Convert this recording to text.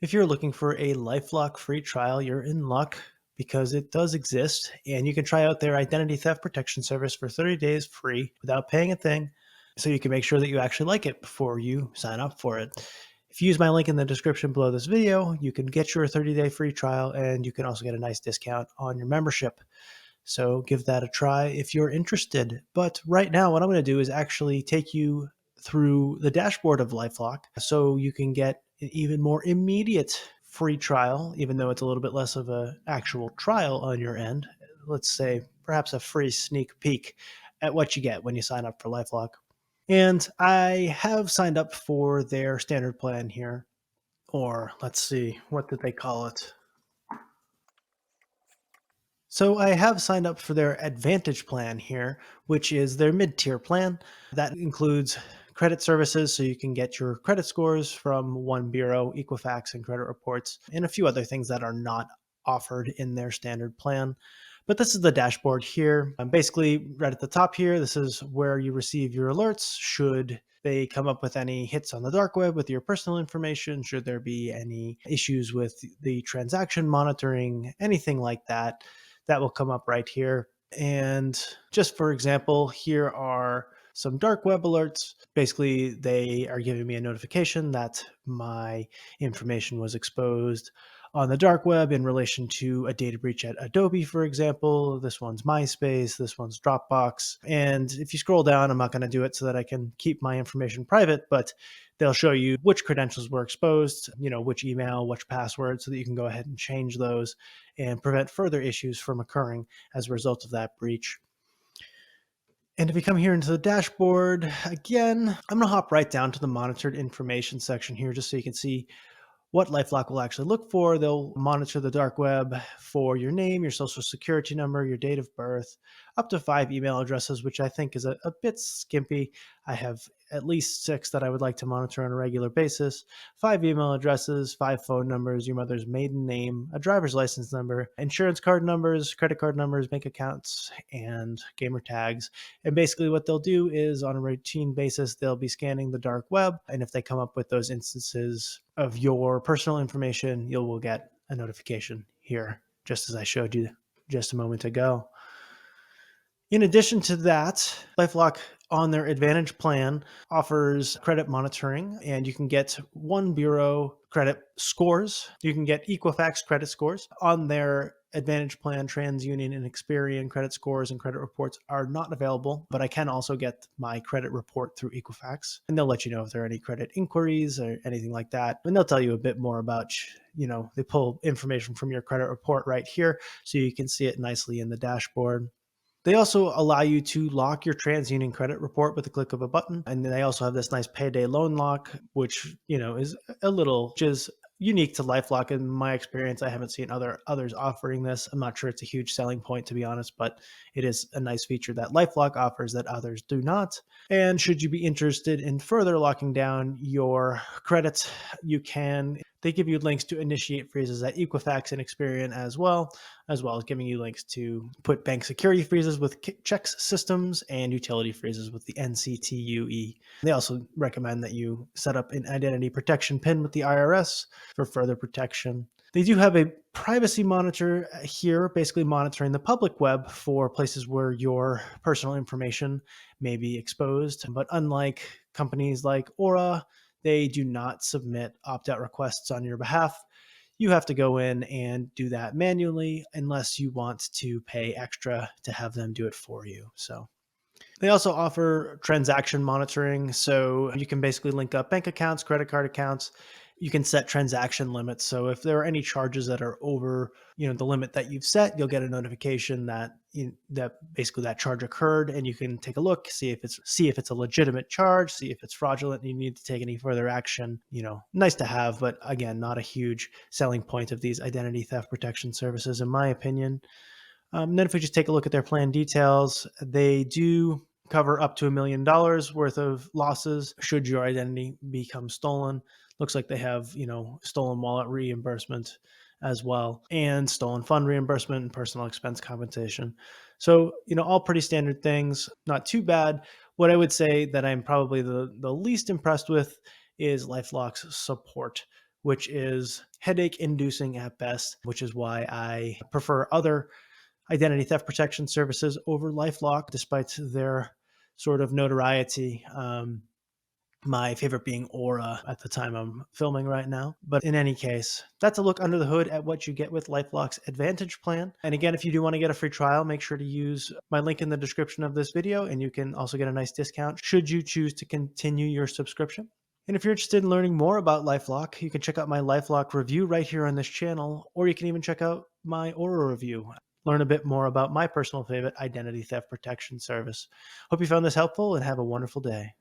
If you're looking for a LifeLock free trial, you're in luck because it does exist, and you can try out their identity theft protection service for 30 days free without paying a thing, so you can make sure that you actually like it before you sign up for it. If you use my link in the description below this video, you can get your 30-day free trial, and you can also get a nice discount on your membership. So give that a try if you're interested. But right now, what I'm going to do is actually take you through the dashboard of LifeLock so you can get an even more immediate free trial, even though it's a little bit less of an actual trial on your end. Let's say perhaps a free sneak peek at what you get when you sign up for LifeLock. And I have signed up for their standard plan here, or let's see, what did they call it? So I have signed up for their Advantage plan here, which is their mid-tier plan. That includes credit services, so you can get your credit scores from one bureau, Equifax, and credit reports, and a few other things that are not offered in their standard plan. But this is the dashboard here. Basically, right at the top here, this is where you receive your alerts should they come up with any hits on the dark web with your personal information, should there be any issues with the transaction monitoring, anything like that. That will come up right here. And just for example, here are some dark web alerts. Basically, they are giving me a notification that my information was exposed on the dark web in relation to a data breach at Adobe, for example. This one's MySpace, this one's Dropbox. And if you scroll down, I'm not going to do it so that I can keep my information private, but they'll show you which credentials were exposed, which email, which password, so that you can go ahead and change those and prevent further issues from occurring as a result of that breach. And if we come here into the dashboard, again, I'm going to hop right down to the monitored information section here just so you can see what LifeLock will actually look for. They'll monitor the dark web for your name, your social security number, your date of birth, up to 5 email addresses, which I think is a bit skimpy. I have at least 6 that I would like to monitor on a regular basis. 5 email addresses, 5 phone numbers, your mother's maiden name, a driver's license number, insurance card numbers, credit card numbers, bank accounts, and gamer tags. And basically what they'll do is on a routine basis, they'll be scanning the dark web. And if they come up with those instances of your personal information, you will get a notification here, just as I showed you just a moment ago. In addition to that, LifeLock on their Advantage plan offers credit monitoring, and you can get one bureau credit scores. You can get Equifax credit scores. On their Advantage plan, TransUnion and Experian credit scores and credit reports are not available, but I can also get my credit report through Equifax, and they'll let you know if there are any credit inquiries or anything like that. And they'll tell you a bit more about, they pull information from your credit report right here, so you can see it nicely in the dashboard. They also allow you to lock your TransUnion credit report with a click of a button. And they also have this nice payday loan lock, which, is a little, which is unique to LifeLock. In my experience, I haven't seen others offering this. I'm not sure it's a huge selling point, to be honest, but it is a nice feature that LifeLock offers that others do not. And should you be interested in further locking down your credits, you can. They give you links to initiate freezes at Equifax and Experian as well as giving you links to put bank security freezes with checks systems and utility freezes with the NCTUE. They also recommend that you set up an identity protection PIN with the IRS for further protection. They do have a privacy monitor here, basically monitoring the public web for places where your personal information may be exposed. But unlike companies like Aura, they do not submit opt-out requests on your behalf. You have to go in and do that manually unless you want to pay extra to have them do it for you. So they also offer transaction monitoring. So you can basically link up bank accounts, credit card accounts. You can set transaction limits. So if there are any charges that are over, the limit that you've set, you'll get a notification that basically that charge occurred, and you can take a look, see if it's a legitimate charge, see if it's fraudulent, and you need to take any further action. Nice to have, but again, not a huge selling point of these identity theft protection services, in my opinion. Then if we just take a look at their plan details, they do cover up to $1 million worth of losses should your identity become stolen. Looks like they have, stolen wallet reimbursement as well, and stolen fund reimbursement and personal expense compensation. So, all pretty standard things, not too bad. What I would say that I'm probably the least impressed with is LifeLock's support, which is headache inducing at best, which is why I prefer other identity theft protection services over LifeLock, despite their sort of notoriety. My favorite being Aura at the time I'm filming right now. But in any case, that's a look under the hood at what you get with LifeLock's Advantage plan. And again, if you do want to get a free trial, make sure to use my link in the description of this video, and you can also get a nice discount should you choose to continue your subscription. And if you're interested in learning more about LifeLock, you can check out my LifeLock review right here on this channel, or you can even check out my Aura review. Learn a bit more about my personal favorite identity theft protection service. Hope you found this helpful and have a wonderful day.